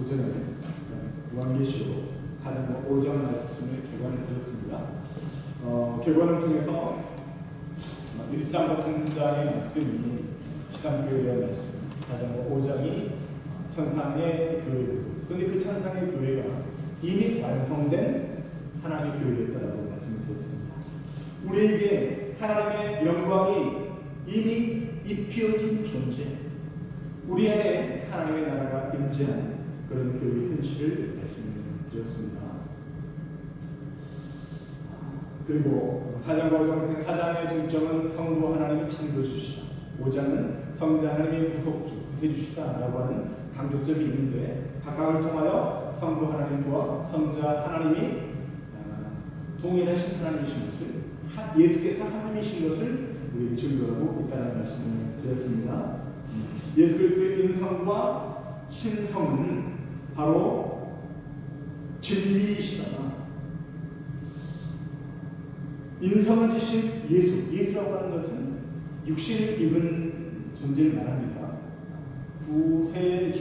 오전에 요한계시록 4장 5장 말씀을 개관을 드렸습니다. 개관을 통해서 1장과 3장의 말씀이 지상교회의 말씀, 4장과 5장이 천상의 교회 모습. 그런데 그 천상의 교회가 이미 완성된 하나님의 교회였다라고 말씀을 드렸습니다. 우리에게 하나님의 영광이 이미 입혀진 존재, 우리 안에 하나님의 나라가 임재하는 그런 교회의 현실을 말씀드렸습니다. 그리고 4장과 5장, 4장의 중점은 성부 하나님이 창조주시다, 5장은 성자 하나님의 구속주, 구세주시다라고 하는 강조점이 있는데, 각각을 통하여 성부 하나님과 성자 하나님이 동일하신 하나님이신 것을, 예수께서 하나님이신 것을 우리에게 증거하고 있다는 말씀을 드렸습니다. 예수 그리스도의 인성과 신성은 바로 진리이시다. 인성을 지신 예수라고 하는 것은 육신을 입은 존재를 말합니다. 구세주,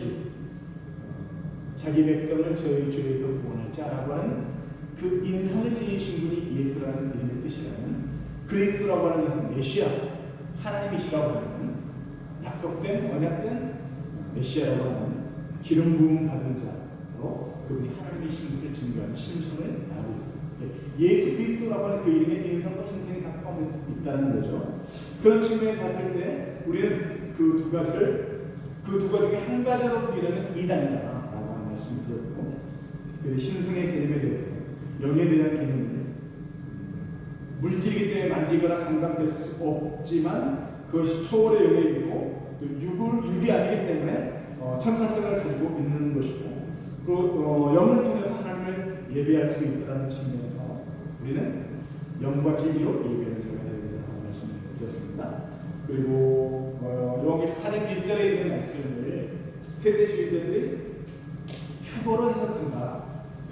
자기 백성을 저희 죄에서 구원할 자라고 하는 그 인성을 지니신 분이 예수라는 이름의 뜻이라는, 그리스도라고 하는 것은 메시아, 하나님이시라고 하는 약속된 언약된 메시아라고 하는 기름 부음 받은 자로 그분이 하나님이신 것을 증거하는 신성을 말하고 있습니다. 예수 그리스도라고 하는 그 이름의 인성과 신성이 다 포함되어 있다는 거죠. 그런 측면에 봤을 때 우리는 그 두 가지 중에 한 가지로 부인하는 이단이다라고 하는 말씀을 드렸고, 그 신성의 개념에 대해서 영에 대한 개념을 물질이기 때문에 만지거나 감각될 수 없지만 그것이 초월의 영에 있고 또 육이 아니기 때문에 천사성을 가지고 있는 것이고, 또 영을 통해서 하나님을 예배할 수 있다는 측면에서 우리는 영과 진리로 예배를 드려야 된다고 말씀을 드렸습니다. 그리고 요한계시록 4장 1절에 있는 말씀을 세대주의자들이 휴거로 해석한다,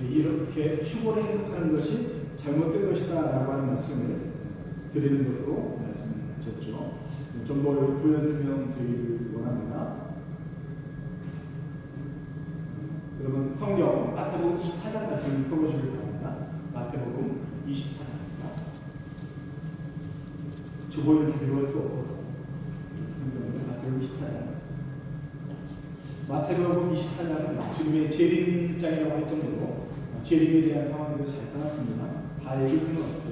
이렇게 휴거로 해석하는 것이 잘못된 것이다 라고 하는 말씀을 드리는 것으로 말씀을 드렸죠. 좀 더 부연 설명드리기 원합니다. 여러분 성경 마태복음 24장 말씀 읽어보시기 바랍니다. 마태복음 24장입니다. 주보를 비교할 수 없어서 성경은 마태복음 24장. 마태복음 24장은 주님의 재림장이라고 할 정도로 재림에 대한 상황들을 잘 써놨습니다. 다 읽을 수는 없고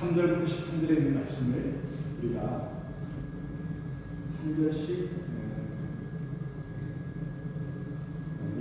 3절부터 13절에 있는 말씀을 우리가 한 절씩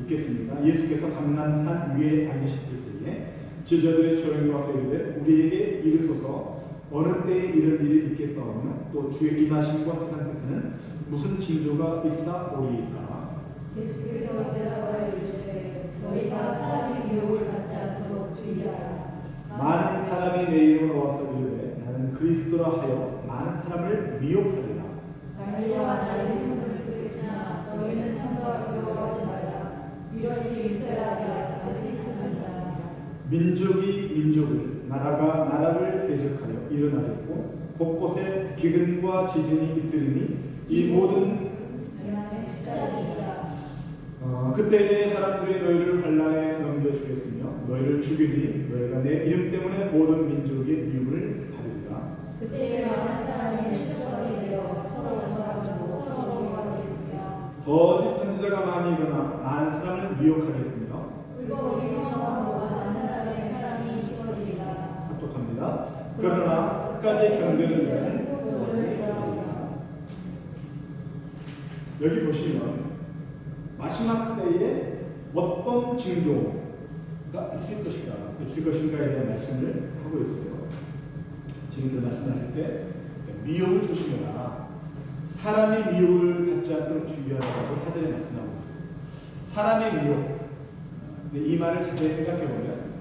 읽겠습니다. 예수께서 감람산 위에 앉으실 때에 제자들의 조용히 와서 이르되 우리에게 이르소서 어느 때에 이런 일이 있겠사오며 또 주의 임하심과 세상 끝에는 무슨 징조가 있사오리이까. 예수께서 대답하여 이르시되 너희가 사람의 유혹을 받지 않도록 주의하라. 많은 사람이 내 이름으로 와서 이르되 나는 그리스도라 하여 많은 사람을 미혹하리라. 달리와 나의 손을 끄으시나 너희는 성과 두려워하지 말라. 이런 일이 있어야 하리라. 다시 찾아온다. 민족이 민족을, 나라가 나라를 대적하여 일어나겠고 곳곳에 기근과 지진이 있으리니 이 모든 재난의 시작이니라. 그때에 사람들이 너희를 환난에 넘겨주겠으며 너희를 죽이니 너희가 내 이름 때문에 모든 민족의 미움을 받으리라. 그때에 많은 사람이 실족하게 되어 서로 져가지고 서로 미워하겠으며 거짓 선지자가 많이 일어나 많은 사람을 미혹하겠으며 불법이 성함으로 많은 사람의 사랑이 식어지리라. 합독합니다. 그러나 끝까지 견디는 자는 여기 보시면 마지막 때에 어떤 징조가 있을 것인가에 대한 말씀을 하고 있어요. 지금 말씀하실 때 미혹을 조심해라. 사람의 미혹을 받지 않도록 주의하라고 사전에 말씀하고 있어요. 사람의 미혹. 이 말을 자세히 생각해 보면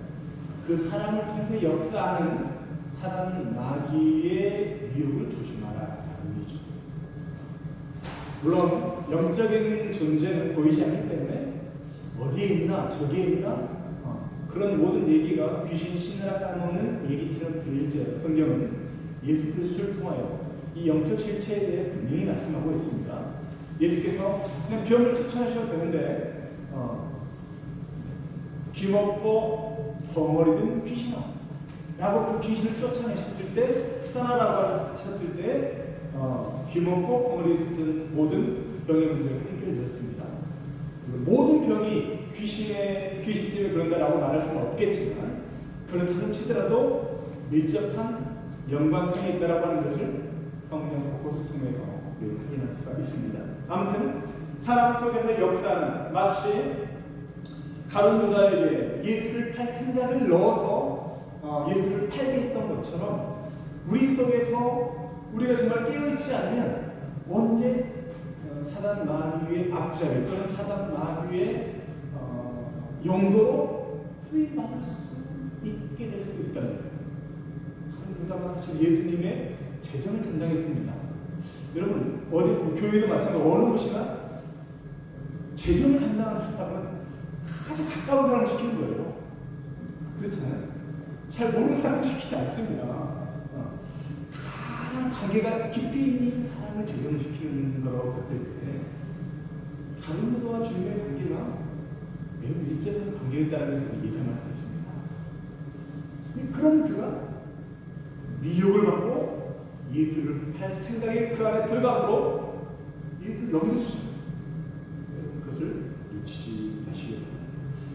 그 사람을 통해서 역사하는 사람 마귀의 미혹을 조심하라라는 얘기죠. 물론 영적인 존재는 보이지 않기 때문에 어디에 있나 저기에 있나 그런 모든 얘기가 귀신 신나라 까먹는 얘기처럼 들릴지라도 성경은 예수 그리스도를 통하여 이 영적 실체에 대해 분명히 말씀하고 있습니다. 예수께서 그냥 병을 쫓아내셔도 되는데 귀먹고 덩어리 든 귀신아 라고 그 귀신을 쫓아내셨을 때, 떠나라고 하셨을 때 귀먹고 덩어리 든 모든 병의 문제가 해결되었습니다. 모든 병이 귀신 때문에 그런다라고 말할 수는 없겠지만, 그렇다고 치더라도 밀접한 연관성이 있다라고 하는 것을 성경 곳곳을 통해서 확인할 수가 있습니다. 아무튼 사람 속에서 역사는 마치 가룟 유다에게 예수를 팔 생각을 넣어서 예수를 팔게 했던 것처럼, 우리 속에서 우리가 정말 깨어있지 않으면 언제 사단 마귀의 앞자리 또는 사단 마귀의 용도로 쓰임받을 수 있게 될 수도 있다는 거예요. 가룟 유다가 사실 예수님의 재정을 담당했습니다. 여러분 어디 교회도 마찬가지로 어느 곳이나 재정을 담당하는 사람은 가장 가까운 사람을 시키는 거예요. 그렇잖아요. 잘 모르는 사람을 시키지 않습니다. 가장 관계가 깊이 있는 사람을 재정시키는 거라고 봤을 때, 가룟 유다와 주님의 관계가 매우 밀접한 관계였다는 것을 예상할 수 있습니다. 그런 그가 미혹을 받고 예수를 할 생각에 그 안에 들어가므로 예수를 넘겨주십니다. 그것을 놓치지 마시기 바랍니다.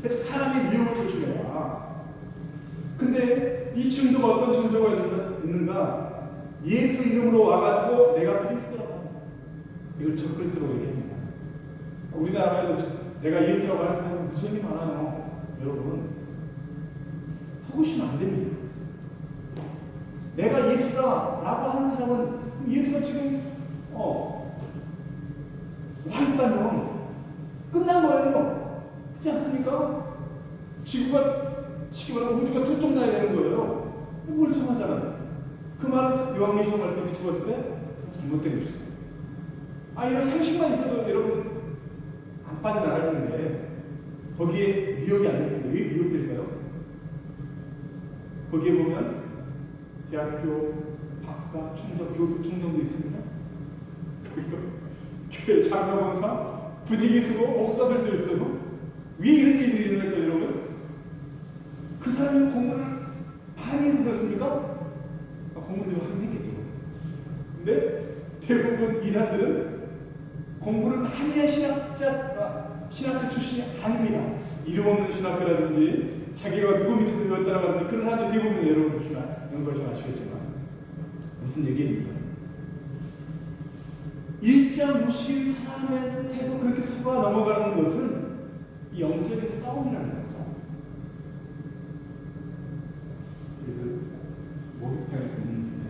그래서 사람이 미혹을 조심해라. 근데 이 증거가 어떤 증거가 있는가? 예수 이름으로 와가지고 내가 그리스도라고 합니다. 이걸 적그리스도라고 얘기합니다. 우리나라에도 내가 예수라고 하는 사람이 무척이 많아요. 여러분 속으시면 안 됩니다. 내가 예수다라고 하는 사람은 예수가 지금 와 있다면 끝난 거예요. 그렇지 않습니까? 지구가 우주가 두쪽 나야 되는 거예요. 멀쩡하잖아요. 그 말은 요한계시록 말씀에 비추었을 때 잘못된 것이죠. 이런 상식만 있어도 여러분 안 빠져나갈 텐데 거기에 미혹이 안 될 텐데 왜 미혹될까요? 거기에 보면 대학교 박사, 총장, 교수, 총장도 있습니다. 그리고 교회 장로원사, 부지기수고 목사들도 있어요. 왜 이런 일들이 일어날까요, 여러분? 그 사람이 공부를 많이 해서 그렇습니까? 공부를 좀 하긴 했겠죠. 근데 대부분 이단들은 공부를 많이 한 신학교 출신이 아닙니다. 이름 없는 신학교라든지 자기가 누구 밑에서 배웠다라고 하는데 그런 사람들 대부분 여러분 연구하시면 아시겠지만 무슨 얘기입니까? 일자 무시 사람한테도 그렇게 속아 넘어가는 것은 이 영적인 싸움이라는 거죠. 그래서 목욕탕에 갔는데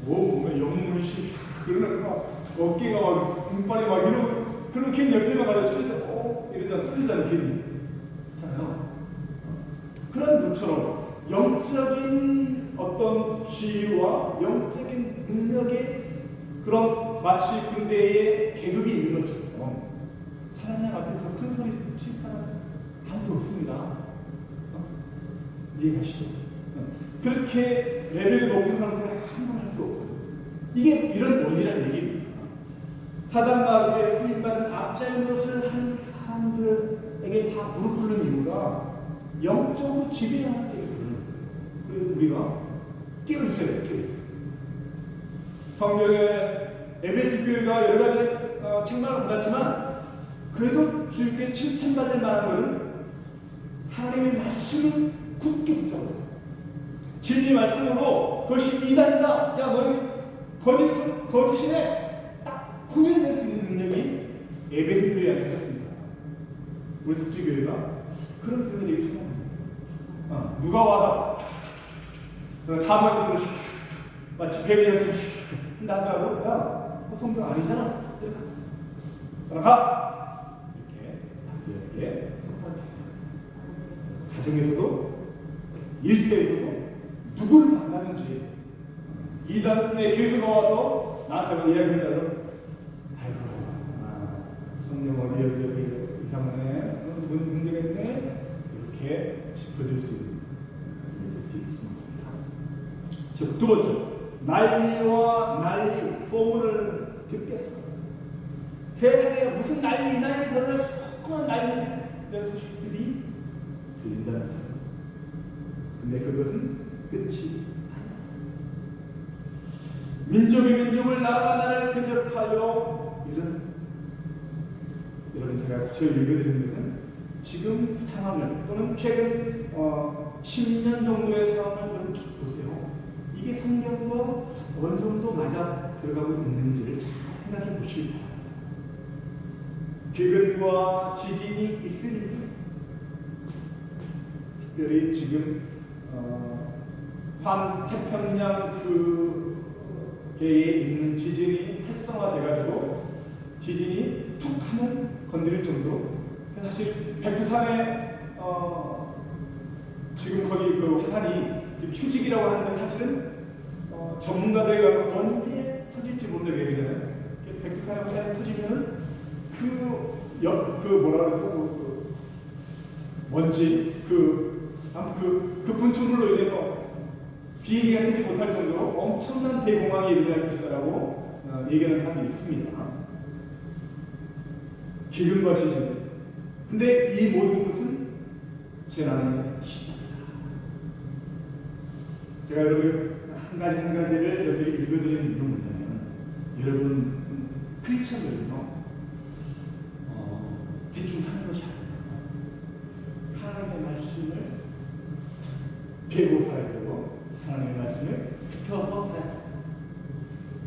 보면 영문이 그러나 막 어깨가 막 등발이 막 이러고 그렇게 옆에만 가서 이러잖아 뚫리잖아 괜히 그렇잖아요. 그런 것처럼 영적인 어떤 지위와 영적인 능력의 그런 마치 군대의 계급이 있는 것처럼 사단장 앞에서 큰 소리 칠 사람 아무도 없습니다. 이해가시죠? 그렇게 레벨이 높은 사람들은 함부로 할 수 없어요. 이게 이런 원리라는 얘기입니다. 사단 마귀에 수입받은 앞자리 노릇을 하는 사람들에게 다 무릎 꿇는 이유가 영적으로 지배하는 게 그래서 우리가 깨어있어야 돼요. 깨어있어요. 성경에 에베소 교회가 여러 가지 책망을 받았지만 그래도 주님께 칭찬받을 만한 것은 하나님의 말씀을 굳게 붙잡았어요. 진리 말씀으로 그것이 이단이다. 야 너희 거짓이네. 딱 구별될 수 있는 능력이 에베소 교회 안에 있었습니다. 우리 수지 교회가 그런 교회가 되기 시작합니다. 누가 와서 다만 밑으로 마치 뱀이같이 나더라도 야 성경 아니잖아. 가 이렇게 선포할 수 있어요. 가정에서도 일터에서도 누구를 만나든지 이단의 교수가 와서 나한테 이야기한다면 아이고 성령 어디 때문에 문제가 있네 이렇게 짚어줄 수 있습니다. 즉 두 번째 난리와 난리 소문을 듣겠어. 세상에 무슨 난리 저를 소문한 난리를 소식들이 들린다는 거예요. 근데 그것은 끝이 아니다. 민족이 민족을 나라가 나라를 대적하여 이런 여러분 제가 구체적으로 읽어드리는 것은 지금 상황을 또는 최근 10년 정도의 상황을 여러분 쭉 보세요. 이게 성경과 어느 정도 맞아 들어가고 있는지를 잘 생각해 보시기 바랍니다. 기근과 지진이 있으니 특별히 지금 환태평양 그계에 있는 지진이 활성화돼가지고 지진이 툭 하면 건드릴 정도. 사실 백두산에 지금 거기 그 화산이 지금 휴직이라고 하는데 사실은 전문가들이 언제 터질지 모른다 얘기하잖아요. 백두산에 화산이 터지면은 그 뭐라 그러죠? 그 먼지 아무튼 그 분출물로 인해서 비행기가 뜨지 못할 정도로 엄청난 대공황이 일어날 것이다라고 얘기하는 사람이 있습니다. 기근과 지진. 근데 이 모든 것은 재난의 시작이다. 제가 여러분 한 가지를 여러분에게 읽어드리는 이유는 뭐냐면 여러분 크리스천들은요 대충 사는 것이 아니에요. 하나님의 말씀을 배고 살아야 되고 하나님의 말씀을 붙어서 살아야 돼요.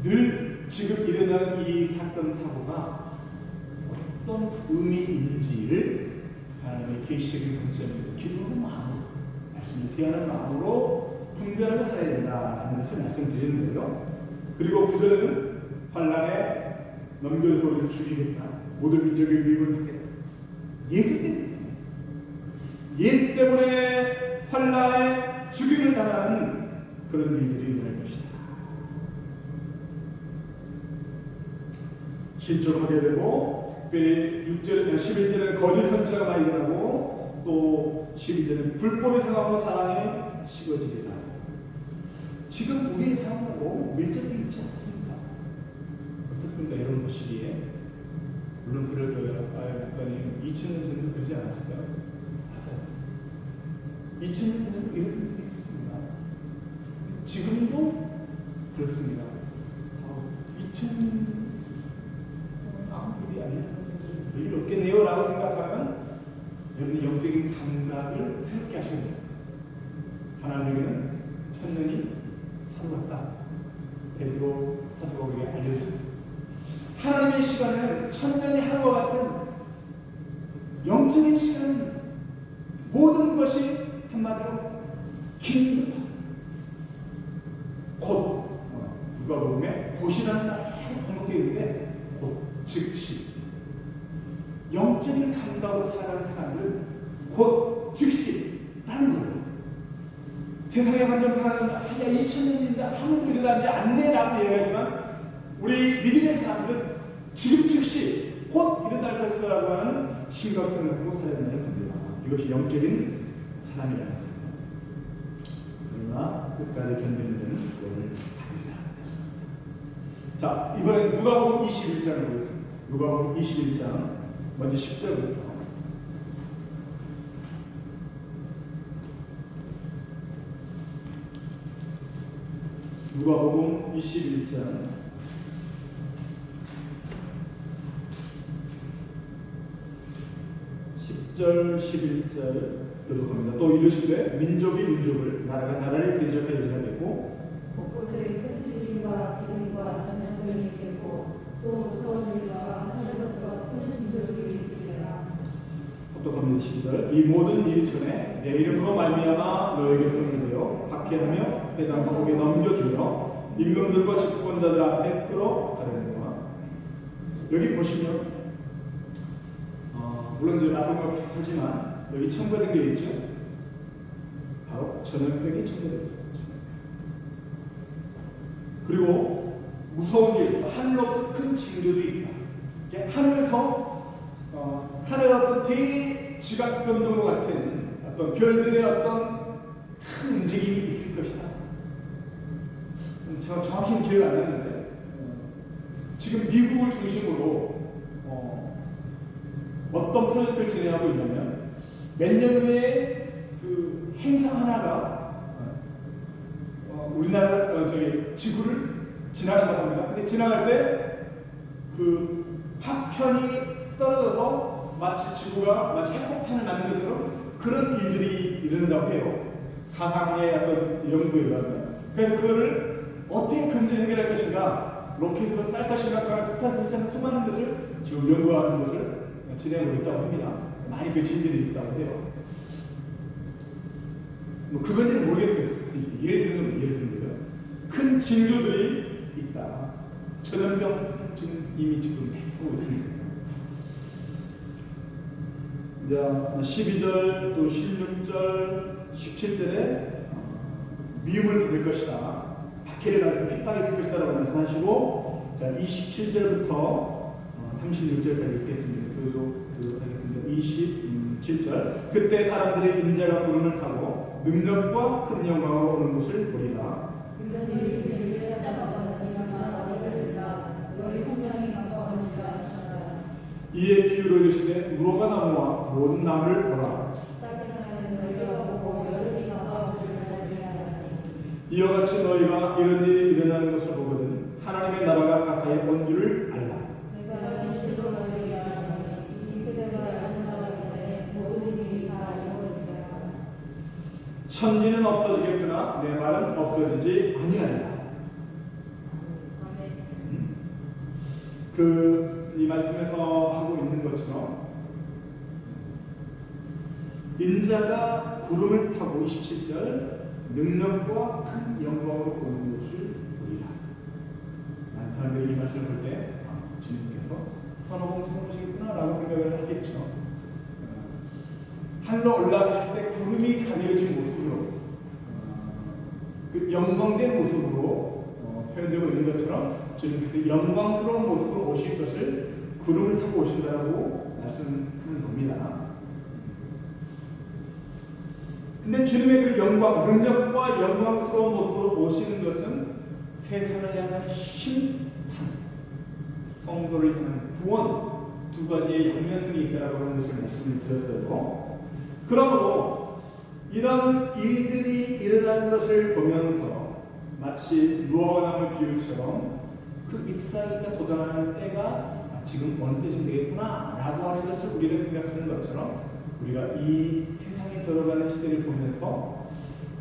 늘 지금 일어나는 이 사건 사고가 어떤 의미인지를 하나님의 계시적인 관점으로 기도하는 마음으로 말씀을 대하는 마음으로 분별하며 살아야 된다는 것을 말씀드리는 거예요. 그리고 구절에는 환난에 넘겨서 우리를 죽이겠다. 모든 민족의 미움을 받겠다. 예수 때문에 환난에 죽임을 당하는 그런 일들이 일어날 것이다. 실족하게 되고 특별히 6절에 11절에는 거짓 선지자가 많이 일어나고 또 12절에는 불법의 상황으로 사랑이 식어지리라. 지금 우리의 상황과 너무 밀접해 있지 않습니까? 어떻습니까? 이런 시기에 물론 그럴 거예요. 목사님 2000년 전도 그러지 않았을까요? 맞아요. 2000년 전에도 이런 일들이 있었습니다. 지금도 그렇습니다. 2000년 일이 아니라 일 없겠네요 라고 생각하면 여러분이 영적인 감각을 새롭게 하시는 거예요. 하나님에게는 천년이 하루 같다. 베드로 사도가 우리에게 알려줍니다. 하나님의 시간에는 천년이 하루와 같은 영적인 시간은 모든 것이 한마디로 긴급하다. 곧 누가복음에 곧이라는 말이 계속 반복되어 있는데 곧 즉시 영적인 감각으로 살아가는 사람은 곧 즉시라는 거예요. 세상의 환경 살아가는 2000년인데 아무도 일어나지 않네라고 얘기하지만 우리 믿음의 사람들은 지금 즉시 곧 일어날 것이라고 하는 심각성을 갖고 살아야 된다는 겁니다. 이것이 영적인 사람이라는 거예요. 그러나 끝까지 견디는 데는 그걸 받는다. 자, 이번엔 누가복음 21장을 보겠습니다. 누가복음 21장 먼저 10절부터 누가복음 21장 10절 11절 교독합니다. 또 이르시되 민족이 민족을 나라가 나라를 대적하여 일어나겠고 곳곳에 큰 지진과 기근과 전염병이 있겠고 또 무서운 일과 하늘로부터 큰 징조들이 있으리라. 똑똑합니다. 10절 이 모든 일 전에 내 이름으로 말미암아 너에게 선언되어 박해하며 회당국에 넘겨주며 임금들과 집권자들 앞에 끌어가려니와. 여기 보시면 물론 이제 나중과 비슷하지만 여기 첨가된 게 있죠. 바로 전염병이 첨가됐습니다. 그리고 무서운 일, 하늘로부터 큰 징조도 있다. 하늘에서 어떤 대지각 변동과 같은 어떤 별들의 어떤 큰 움직임이 있을 것이다. 제가 정확히는 기억 안 나는데 지금 미국을 중심으로 어떤 프로젝트를 진행하고 있냐면 몇 년 후에 행성 하나가 우리나라 지구를 지나간다고 합니다. 근데 지나갈 때 그 파편이 떨어져서 마치 지구가 마치 핵폭탄을 맞는 것처럼 그런 일들이 일어난다고 해요. 가상의 어떤 연구에 의하면. 그래서 그거를 어떻게 금전 해결할 것인가, 로켓으로 쌀 것인가, 폭탄 설치하는 수많은 것을 지금 연구하는 것을 진행하고 있다고 합니다. 많이 그 진전이 있다고 해요. 뭐 그건지는 모르겠어요. 예를 드는 거예요. 큰 징조들이 있다. 전염병 지금 이미 지금 하고 있습니다. 이제 12절 또 16절 17절에 미움을 받을 것이다. 박해를 받을 핍박이 있을 것이다라고 말씀하시고, 자 27절부터 36절까지 읽겠습니다. 그리고 하겠습니다. 27절. 그때 사람들의 인자가 구름을 타고 능력과 큰 영광으로 오는 것을 보리라. 이에 비유로 이르시되 무화과 나무와 모든 나무를 보라. 이와 같이 너희가 이런 일이 일어나는 것을 보거든 하나님의 나라가 가까이 온 줄을 알라. 천지는 없어지겠으나 내 말은 없어지지 아니하리라. 이 말씀에서 하고 있는 것처럼 인자가 구름을 타고 27절 능력과 큰 영광으로 오는 것을 보리라. 많은 사람들이 이 말씀을 볼 때 주님께서 선호공처럼 오시겠구나 라고 생각을 하겠죠. 하늘로 올라가실 때 구름이 가려진 모습으로 그 영광된 모습으로 표현되고 있는 것처럼 주님께서 영광스러운 모습으로 오실 것을 구름을 타고 오신다고 말씀하는 겁니다. 근데 주님의 그 영광, 능력과 영광스러운 모습으로 오시는 것은 세상을 향한 심판, 성도를 향한 구원, 두 가지의 양면성이 있다라고 하는 것을 말씀을 드렸어요. 그러므로 이런 일들이 일어나는 것을 보면서 마치 무화과나무 비유처럼 그 잎사귀가 돋아나는 때가 지금 어느 때쯤 되겠구나 라고 하는 것을 우리가 생각하는 것처럼 우리가 이 세상에 들어가는 시대를 보면서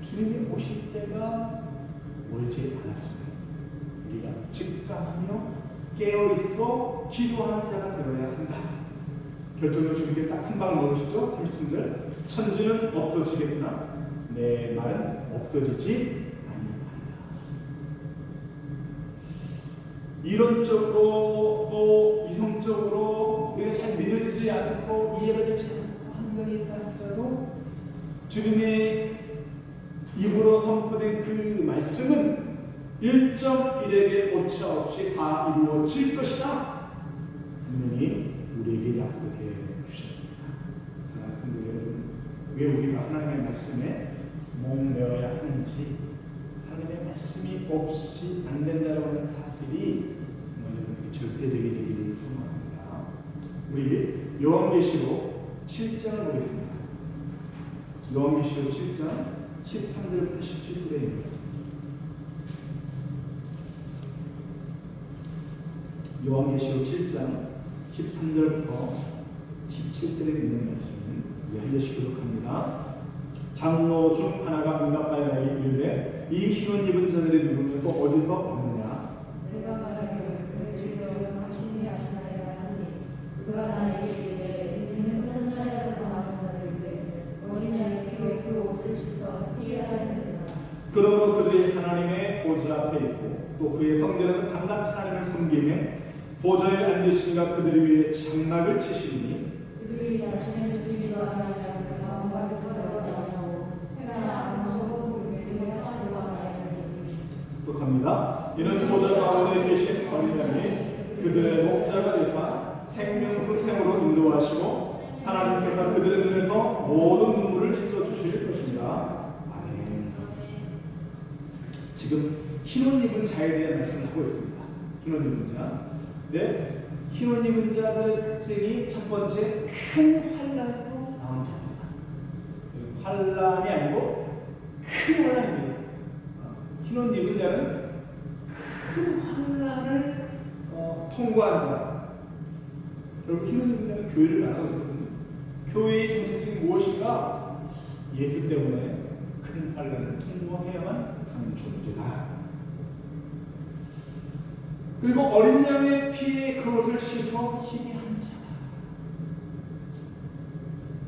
주님이 오실 때가 멀지 않았습니다. 우리가 직감하며 깨어있어 기도하는 자가 되어야 한다. 결정을 주님께 딱 한 방 넣으시죠. 30절 천지는 없어지겠구나 내 말은 없어지지 이론적으로 또 이성적으로 우리가 잘 믿어지지 않고 이해가 되지 않고 환경이 있다 할지라도 주님의 입으로 선포된 그 말씀은 1.1에게 오차 없이 다 이루어질 것이다. 분명히 우리에게 약속해 주셨습니다. 사랑하는 성도 여러분, 왜 우리가 하나님의 말씀에 목매어야 하는지, 하나님의 말씀이 없이 안 된다고 하는 사실이 여러분에게 절대적이 되기를 소망합니다. 우리 요한계시록 7장을 보겠습니다. 요한계시록 7장 13절부터 17절에 있는 것입니다. 요한계시록 7장 13절부터 17절에 있는 말씀은 한 절씩 기록합니다. 장로 중 하나가 응답하여 나에게 이르되 이 흰옷 입은 자들의 누구는 또 어디서 왔느냐? 내가 말하기를 그의 주여 당신이 아시나이다 하니 그가 나에게 이르되 이는 하늘나라에서 나온 자들인데 어린 양의 피로 그 옷을 씻어 띠게 하였느니라. 그러므로 그들이 하나님의 보좌 앞에 있고 또 그의 성전은 당각 하나님을 섬기며 보좌에 앉으신 이가 그들 위에 장막을 치시리니 그들이 자신을 주기도 하나니 마음과 뜻대로 아니하고 해가 아무도 그에게 사주도 아니하니. 또 갑니다. 이는 보좌 가운데 계신 어린 양이 그들의 목자가 되사 생명수 샘으로 인도하시고 하나님께서 그들의 눈에서 모든 눈물을 씻어주실 것입니다. 아멘. 지금 흰옷 입은 자에 대한 말씀을 하고 있습니다. 흰옷 입은 자. 네, 흰옷 입은 자들의 특징이 첫 번째 큰 환난에서 나온 자입니다. 환란이 아니고 큰 환란입니다. 흰 옷 입은 자는 큰 환란을 통과한 자. 여러분, 흰 옷 입은 자는 교회를 말하고 있거든요. 교회의 정체성이 무엇인가? 예수 때문에 큰 환란을 통과해야만 하는 존재다. 그리고 어린 양의 피에 그것을 씻어 희게 한 자다.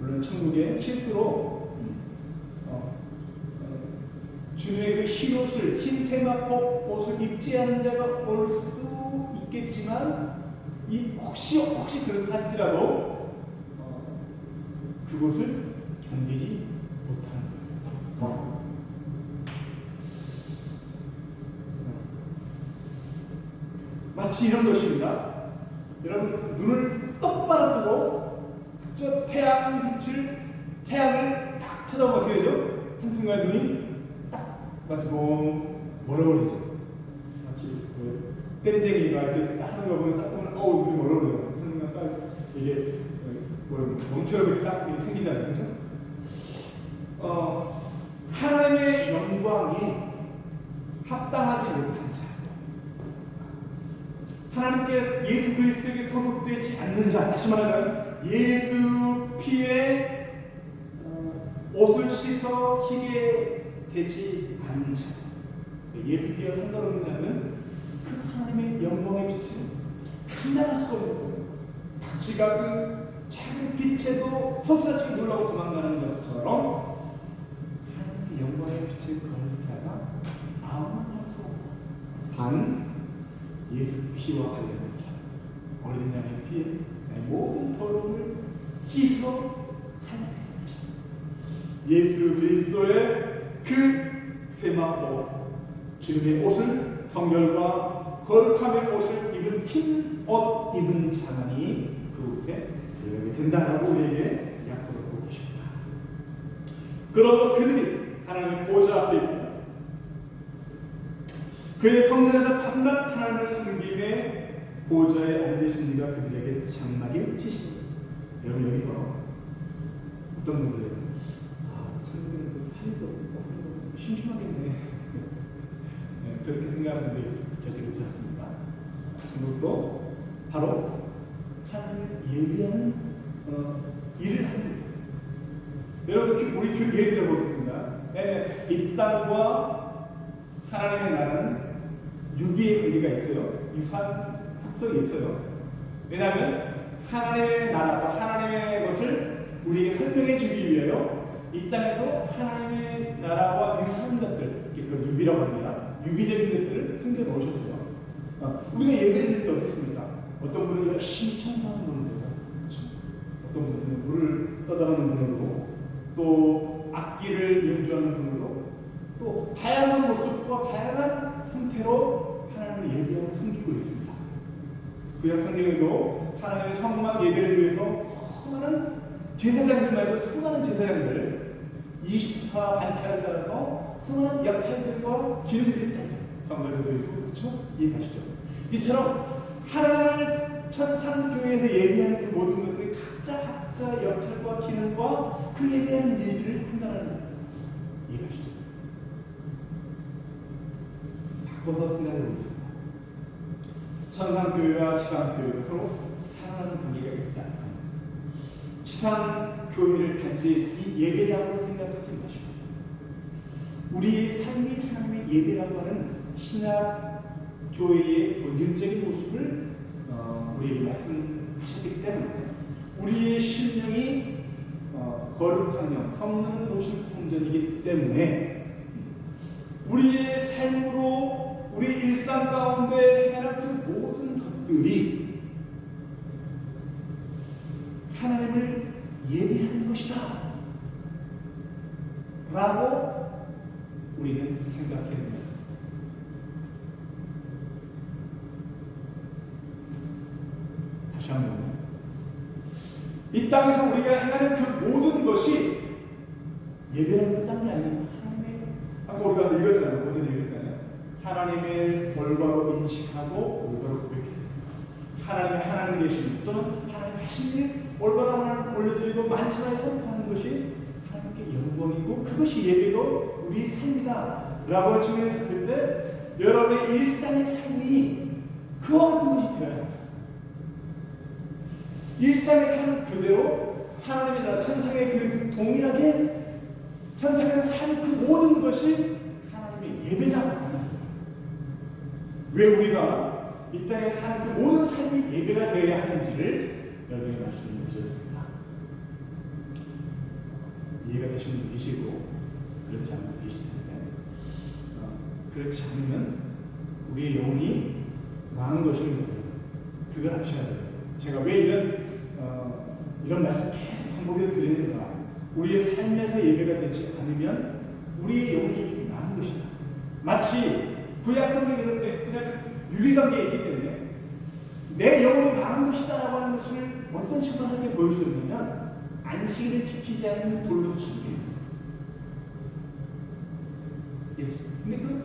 물론 천국에 실수로 주님의 그 흰 옷을, 흰 세마포 옷을 입지 않은 자가 올 수도 있겠지만, 혹시 그렇다 할지라도 그것을 견디지 못하는 거예요. 마치 이런 것입니다. 여러분, 눈을 똑바로 뜨고 저 태양을 딱 쳐다보면 어떻게 되죠? 한순간 눈이 딱 마치고 멀어버리죠. 마치 땜쟁이가 이렇게 하는 거 보면 딱 보면 눈이 멀어버려요. 한순간 딱 이게 멍처럼 이렇게 딱 생기잖아요. 그렇죠? 하나님의 영광에 합당하지 못한 자, 하나님께 예수 그리스도에게 소속되지 않는 자, 다시 말하면 예수 피에 옷을 씻어 희게 되지 않는 자, 예수 피와 상관없는 자는 그 하나님의 영광의 빛을 감당할 수가 없는 거예요. 박쥐가 그 작은 빛에도 서슴없이 놀라고 도망가는 것처럼 하나님의 영광의 빛을 거는 자가 아무나 할 수 없다. 단 예수 피와 관련된 자, 어린 양의 피에 모든 더러움을 씻어 하나님의 자, 예수 그리스도의 그 세마포 주님의 옷을, 성결과 거룩함의 옷을 입은 흰 옷 입은 자만이 그곳에 들어가게 된다라고 우리에게 약속을 하고 계십니다. 그러므로 그들이 하나님의 보좌 앞에 있고 그의 성전에서 밤낮 하나님을 섬김에 보좌에 앉으신 이가 그들에게 장막을 치시니, 여러분 여기서 어떤 분들은 천국에는 할일도 없고 심심하겠네 그렇게 생각하는 분들이 있습니다. 절대 그렇지 않습니다. 천국도 바로 하나님을 예비하는 일을 합니다. 여러분, 우리 그 예를 들어보겠습니다. 이 땅과 하나님의 나라는 유비의 관계가 있어요. 유사한 속성이 있어요. 왜냐하면 하나님의 나라와 하나님의 것을 우리에게 설명해 주기 위하여 이 땅에서 하나님의 나라와 유사한 것들, 그 유비라고 합니다. 유비적인 것들을 숨겨 놓으셨어요. 우리가 예배드릴 때 어떻습니까? 어떤 분은 열심히 청소하는 분으로, 어떤 분은 물을 떠다니는 분으로, 또 악기를 연주하는 분으로, 또 다양한 모습과 다양한 형태로 하나님을 예배하고 섬기고 있습니다. 구약 성경에도 하나님의 성막 예배를 위해서 수많은 제사장들마다 수많은 제사장들 24 반차를 따라서 수많은 역할들과 기능들이 다 있죠. 성가대도 있고, 그렇죠? 이해가시죠? 이처럼 하나님을 천상교회에서 예배하는 그 모든 것들이 각자 역할과 기능과 그 예배하는 일을 한다는 이해가시죠? 바꿔서 생각해 보겠습니다. 천상교회와 시상교회가 서로 사랑하는 관계가 있다. 시상교회를 단지 이 예배라고 생각하지 마시고, 우리의 삶이 하나님의 예배라고 하는 신약교회의 본질적인 모습을 우리에게 말씀하셨기 때문에 우리의 심령이 거룩한 영, 성령을 모신 성전이기 때문에 우리의 삶으로 우리 일상 가운데 행하는 그 모든 것들이 하나님을 예배하는 것이다 라고 우리는 생각해야 됩니다. 다시 한번, 이 땅에서 우리가 행하는 그 모든 것이 예배라는 것 땅이 아니고 하나님의, 아까 우리가 읽었잖아요. 오전에 읽었잖아요. 하나님의 올바로 인식하고 올바로 고백해요. 하나님 계신, 또는 하나님 하신 일 올바로 하나님 올려드리고 만찬을 선포하는 것이 하나님 하나님께 영광이고 그것이 예배로 우리 삶이다 라고 증명했을 때 여러분의 일상의 삶이 그와 같은 것이 되어야 합니다. 일상의 삶 그대로 하나님의 나라 천상의 그 동일하게 천상에서 산 그 모든 것이 하나님의 예배다고 하는 거예요. 왜 우리가 이 땅에 사는 그 모든 삶이 예배가 되어야 하는지를 여러분의 말씀을 드렸습니다. 이해가 되시는 분도 계시고 그렇지 않은 분도 계실 텐데 그렇지 않으면 우리의 영혼이 망한 것입니다. 그걸 아셔야 돼요. 제가 왜 이런 말씀 계속 반복해서 드리는가? 우리의 삶에서 예배가 되지 않으면 우리의 영혼이 망한 것이다. 마치 구약성경에서 그냥 유리관계에 있기 때문에 내 영혼이 망한 것이다 라고 하는 것을 어떤 식으로 하나님께 보여주느냐면 안식일을 지키지 않는 돌로 치기예요. 근데 그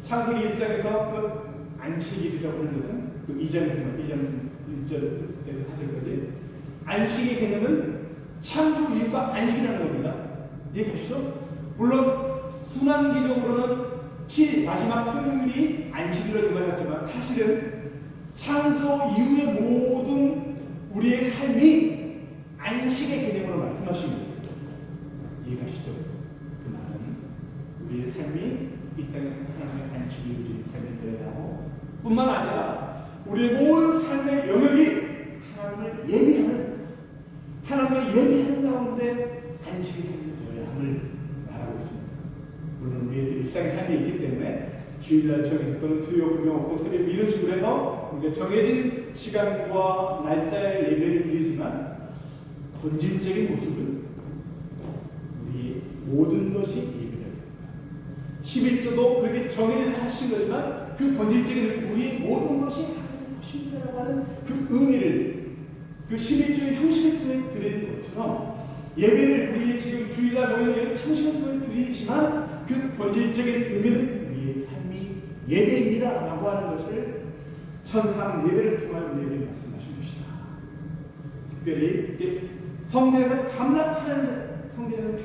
창세기 1장에서 그 안식일이라고 하는 것은 그 1절에서 4절까지 안식의 개념은 창조 이유가 안식이라는 겁니다. 이해가시죠? 물론 순환기적으로는 7 마지막 토요일이 안식일로 정하였지만 사실은 창조 이후의 모든 우리의 삶이 안식의 개념으로 말씀하십니다. 이해가시죠? 그 말은 우리의 삶이 이 땅에 하나님의 안식이 우리의 삶이 되어야 하고 뿐만 아니라 우리의 모든 삶의 영역이 하나님을 예배하는 가운데 안식의 삶이 되어야 함을 말하고 있습니다. 물론 우리의 일상의 삶이 있기 때문에 주일날 정했던 수요, 금요, 또 새벽 이런 식으로 해서 우리가 정해진 시간과 날짜에 예배를 드리지만 본질적인 모습은 우리 모든 것이 예배를 합니다. 11조도 그렇게 정해져서 하신 거지만 그 본질적인 우리의 모든 것이 하나님의 것이라고 하는 그 의미를 그 11조의 형식을 통해 드리는 것처럼 예배를 우리 지금 주일날 모이는 형식을 통해 드리지만 그 본질적인 의미는 우리의 삶이 예배입니다 라고 하는 것을 천상 예배를 통하여 우리에게 말씀하신 것이다. 특별히 성경에서 밤낮하는 성경에는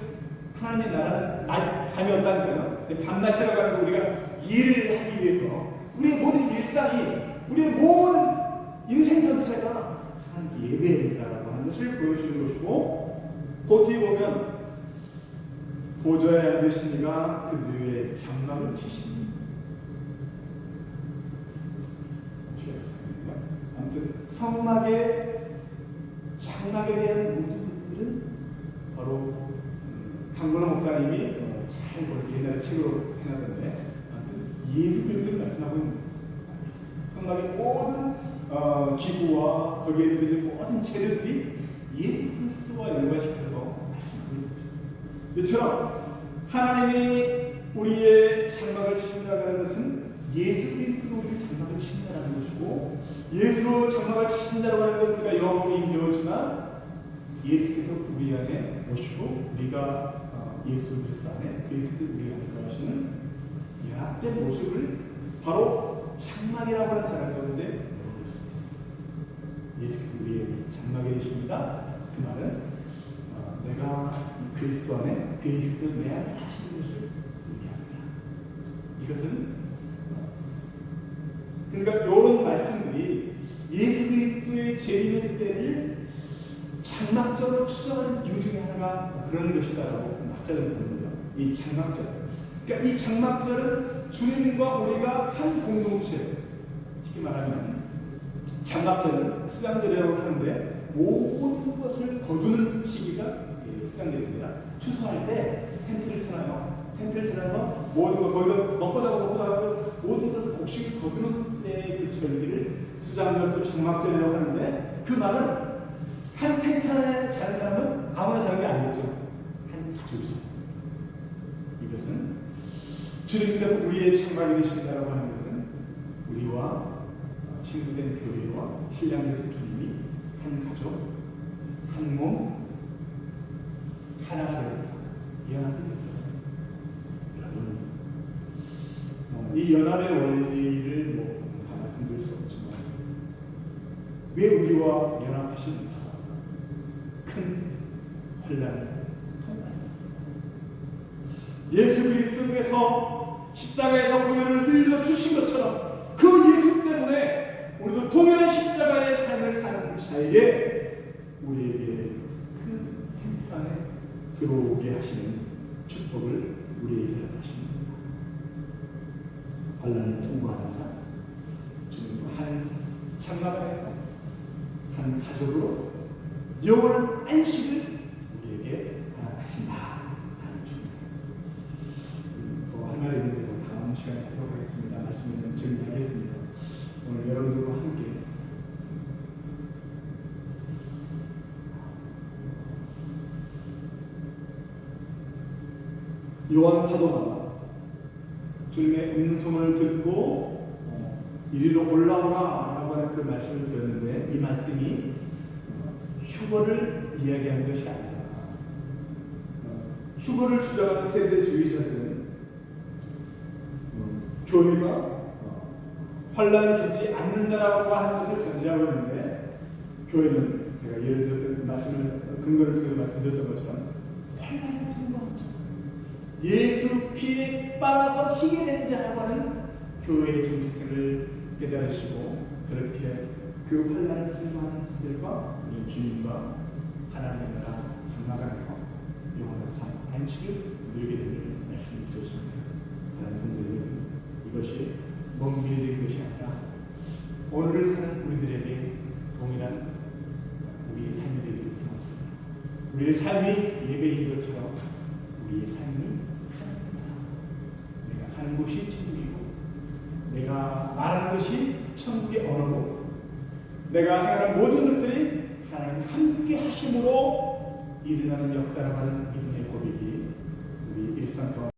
하나님의 나라는 밤이 없다니까요. 밤낮이라고 하는 거 우리가 일을 하기 위해서 우리의 모든 일상이 우리의 모든 인생 전체가 하나님께 예배입니다라고 하는 것을 보여주는 것이고 그 뒤에 보면 보좌에 앉으시니가 그들의 장막을 치시니 아무튼 성막의 장막에 대한 모든 것들은 바로 강건호 목사님이 잘 옛날에 책으로 해놨는데 아무튼 예수 그리스도를 말씀하고 있는 거예요. 성막의 모든 기구와 거기에 들어있는 모든 재료들이 예수 그리스도와 연관시켜서 말씀하고 있는 것입니다. 이처럼 하나님이 우리의 장막을 치신다는 것은 예수 그리스도로 우리의 장막을 치신다는 것이고 예수로 장막을 치신다고 하는 것은 우리가 영어로 배우지만 예수께서 우리 안에 오시고 우리가 예수 그리스도 안에 그리스도 우리 안에 거하시는 연합된 모습을 바로 장막이라고 하는 단어 가운데 넣고 있습니다. 예수께서 우리의 장막이 되십니다. 그 말은 내가 그리스도 안에 그리스도 내 안에 하시는 것을 의미합니다. 이것은 그러니까 이런 말씀들이 예수 그리스도의 재림의 때를 장막절로 추정하는 이유 중에 하나가 그런 것이다라고 학자들은 보는 거예요. 이 장막절. 그러니까 이 장막절은 주님과 우리가 한 공동체. 쉽게 말하면 장막절은 수장절이라고 하는데 모든 것을 거두는 시기가 수장절입니다. 추수할 때 텐트를 쳐놔요. 텐트를 쳐놔서 모든 거 거기서 먹고 자고 모든 것을 곡식을 거두는 때의 그 절기를 수장절도 장막절이라고 하는데 그 말은 한 텐트 안에 자는 사람은 아무나 자는 게 아니겠죠. 한 가족이죠. 이것은 주님께서 우리의 장막이 되신다라고 하는 것은 우리와 신부된 교회와 신랑 되신 주님이 한 가족, 한 몸, 하나가 되었다. 연합이 되었다. 여러분, 이 연합의 원리를 다 말씀드릴 수 없지만 왜 우리와 연합하십니까? 큰 혼란을 통과합니다. 예수 그리스도께서 십자가에서 보혈을 흘려 주신 것처럼 그 예수 때문에 우리도 동일한 십자가의 삶을 사는 자에게 우리에게 그 텐트 안에 들어오게 하시는 축복을 우리에게 허락하십니다. 환난을 통과하는 삶, 주님과 한 장막안에서 한 가족으로 영원한 안식을 우리에게 허락하신다 하는 주입니다. 더 할 말이 있는데 다음 시간에 하도록 하겠습니다. 말씀을 정리하겠습니다. 오늘 여러분들과 함께 요한 사도가 주님의 음성을 듣고 이리로 올라오라 라고 하는 그 말씀을 드렸는데, 이 말씀이 휴거를 이야기하는 것이 아니라 휴거를 주장하는 세대주의자들은 교회가 환란을 겪지 않는다라고 하는 것을 전제하고 있는데, 교회는 제가 예를 들었던 말씀을 근거를 통해서 말씀드렸던 것처럼 환란을 통과한 자, 예수 피에 빨아서 희게 된 자라고 하는 교회의 정체성을 깨달으시고, 그렇게 그 환란을 통과하는 자들과 우리 주님과 하나님의 나라 장막안에서 영원한 삶 안식을 누리게 되는 말씀을 드렸습니다. 사랑하는 성도들, 이것이 먼 미래의 것이 아니라 오늘을 사는 우리들에게 동일한 우리의 삶이 되기를 소망합니다. 우리의 삶이 예배인 것처럼 우리의 삶이 하나님입니다. 내가 가는 곳이 천국이고, 내가 말하는 것이 천국의 언어고, 내가 행하는 모든 것들이 하나님 함께 하심으로 일어나는 역사라고 하는 믿음의 고백이 우리 일상 동안